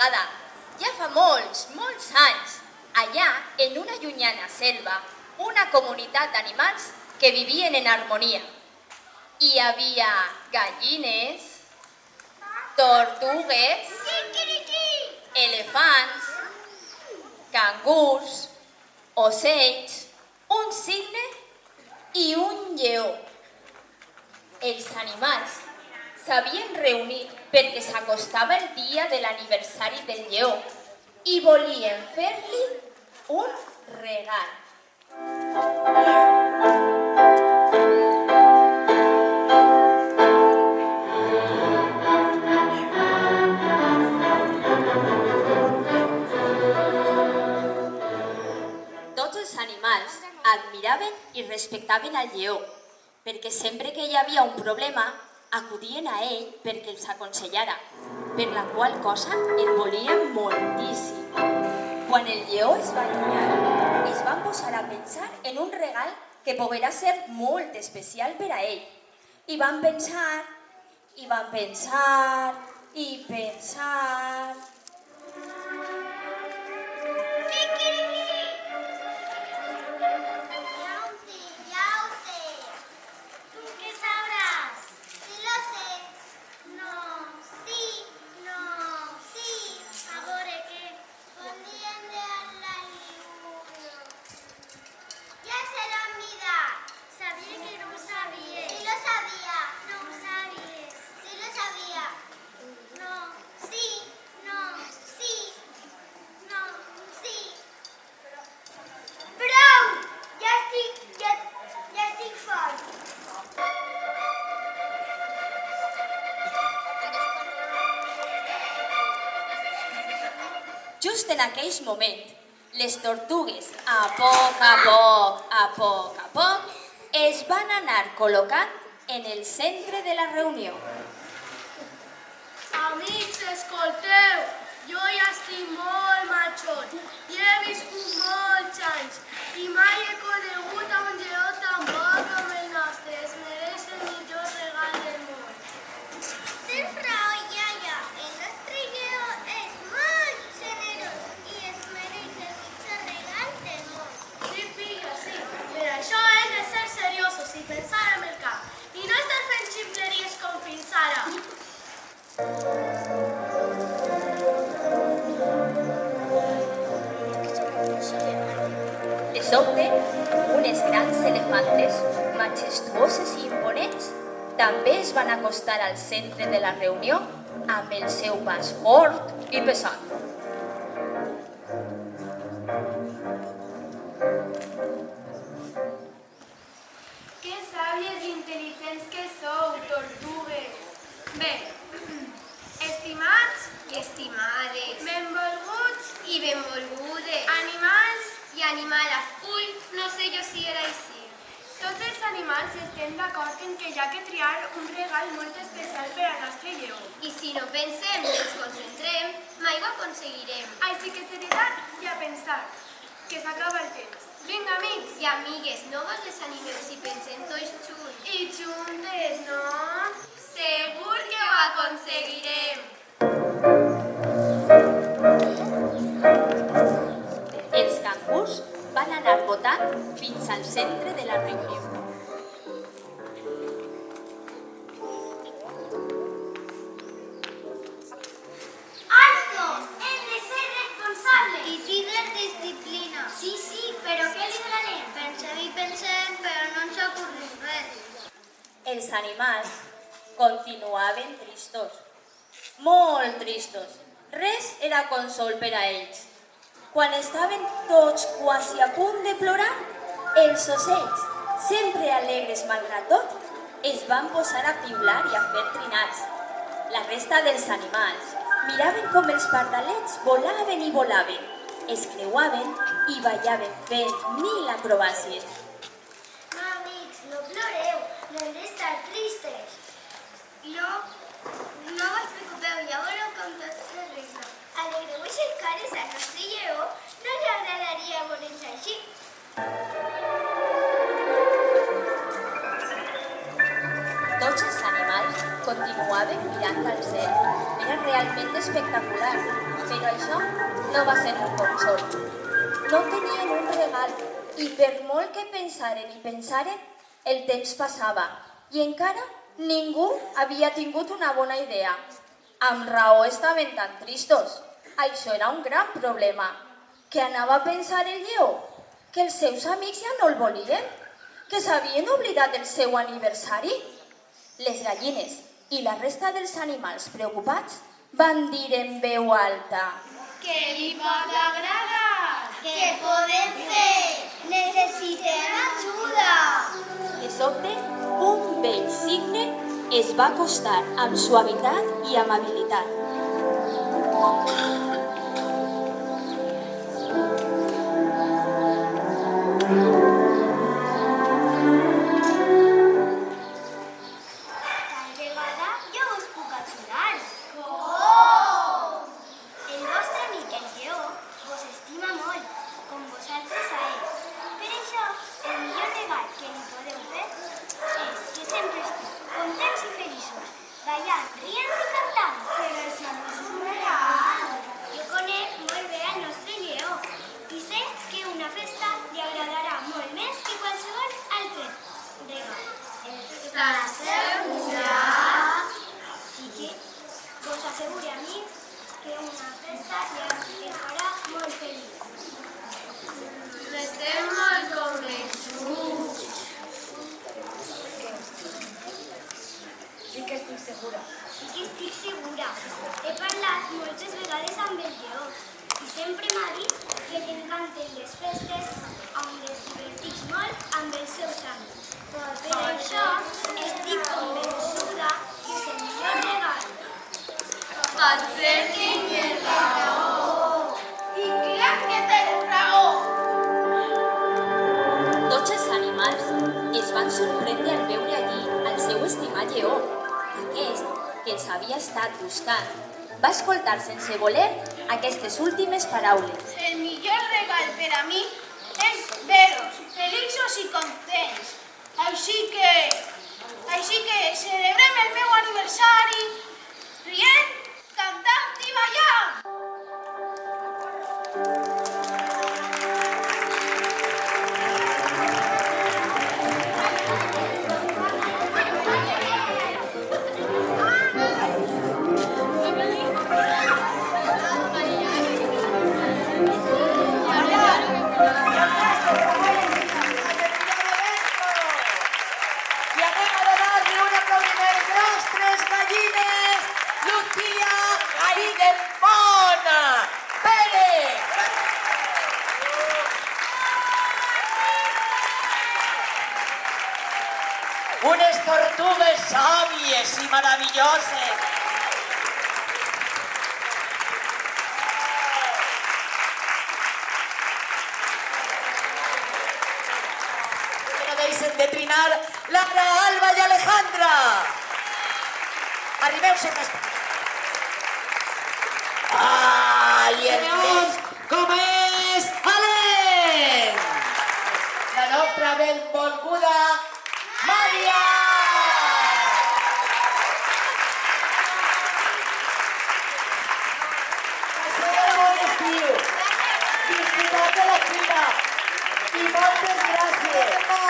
vegada, ja fa molts, molts anys, allà, en una llunyana selva, una comunitat d'animals que vivien en harmonia. Hi havia gallines, tortugues, elefants, cangurs, ocells, un cigne i un lleó. Els animals s'havien reunit perquè s'acostava el dia de l'aniversari del lleó i volien fer-li un regal. Tots els animals admiraven i respectaven al lleó, perquè sempre que hi havia un problema acudien a ell perquè els aconsellara, per la qual cosa el volien moltíssim. Quan el lleó es va allunyar, es van posar a pensar en un regal que poguera ser molt especial per a ell. I van pensar, i van pensar, i pensar... Just en aquell moment, les tortugues, a poc, es van anar col·locant en el centre de la reunió. Amics, escolteu, jo ja estic molt matxot i he viscut molts anys i mai he conegut a un lleó tan bo com el nostre. Es mereix el millor regal del món. Tens raó, iaia. El nostre lleó és molt generós i es mereix el millor regal del món. Sí, filla, sí. Per això hem de ser seriosos i pensar amb el cap i no estar fent ximpleries com fins ara. De sobte, unes grans elefantes, majestuoses i imponents, també es van acostar al centre de la reunió amb el seu pas fort i pesat. Que sàvies i intel·ligents que sou, tortugues. Bé, estimats i estimades, benvolguts i benvolgudes, animals i animales. Ui, no sé jo si era així. Tots els animals estem d'acord en que hi ha que triar un regal molt especial per al nostre lleó. I si no pensem i ens concentrem, mai ho aconseguirem. Així que serietat i a pensar, que s'acaba el temps. Vinga, amics i amigues, no vos desanimeu si pensem tots junts. I juntes, no? Segur que ho aconseguirem. Els cangurs van anar votant fins al centre de la reunió. Alto! Hem de ser responsables i tindre disciplina. Sí, però què liderarem? Pensem i pensem, però no ens ocorre res. Els animals continuaven tristos, molt tristos. Res era consol per a ells. Quan estaven tots quasi a punt de plorar, els ocells, sempre alegres malgrat tot, es van posar a piular i a fer trinats. La resta dels animals miraven com els pardalets volaven i volaven, es creuaven i ballaven fent 1000 acrobàcies. No, amics, no ploreu, no hem d'estar tristes. No us preocupeu, ja veureu com tot s'arregla. Alegreu-vos les cares al nostre lleó, no li agradaria veure'ns així. Tots els animals continuaven mirant al cel. Era realment espectacular, Però això no va ser un consol. No tenien un regal i per molt que pensaren, el temps passava i encara ningú havia tingut una bona idea. Amb raó estaven tan tristos. Això era un gran problema. Què anava a pensar el lleó? Que els seus amics ja no el volien? Que s'havien oblidat del seu aniversari? Les gallines i la resta dels animals preocupats van dir en veu alta: Què li pot agradar? Què podem fer? Necessitem ajuda. De sobte, un vell cigne es va acostar amb suavitat i amabilitat. Tal vegada jo us puc ajudar. El vostre amic el lleó vos estima molt, com vosaltres a ell. Per això, el millor regal que li podeu fer és que sempre esteu contents i feliços, ballant, rient i cantant. Però això no és un regal. Jo conec molt bé el nostre lleó i sé que una festa li agradarà molt més que qualsevol altre regal. Estàs segura? Així que vos asseguro a mi que una festa li farà molt feliç. Estem molt convençuts. Sí que estic segura. He parlat moltes vegades amb el lleó i sempre m'ha dit que li encanten les festes on les divertix molt amb els seus amics. Per això estic convençuda que és el millor regal. Potser tingues raó. I crec que tens raó. Tots els animals es van sorprendre al veure allí al seu estimat lleó. Aquest, que els havia estat buscant, va escoltar sense voler aquestes últimes paraules. El millor regal per a mi és veros feliços i contents. Així que celebrem el meu aniversari rient, cantant i ballant. I anem a donar-li un aplaudiment a les nostres gallines, Lucía i Dempona. Pere! Unes tortugues sàvies i meravelloses. Que no deixen de trinar Lara, Alba i Alejandra. Arribeu-se més. Ai, el temps com és valent! La nostra benvolguda Maria! Passeu un bon estiu. Disfruteu de la fira. I moltes gràcies.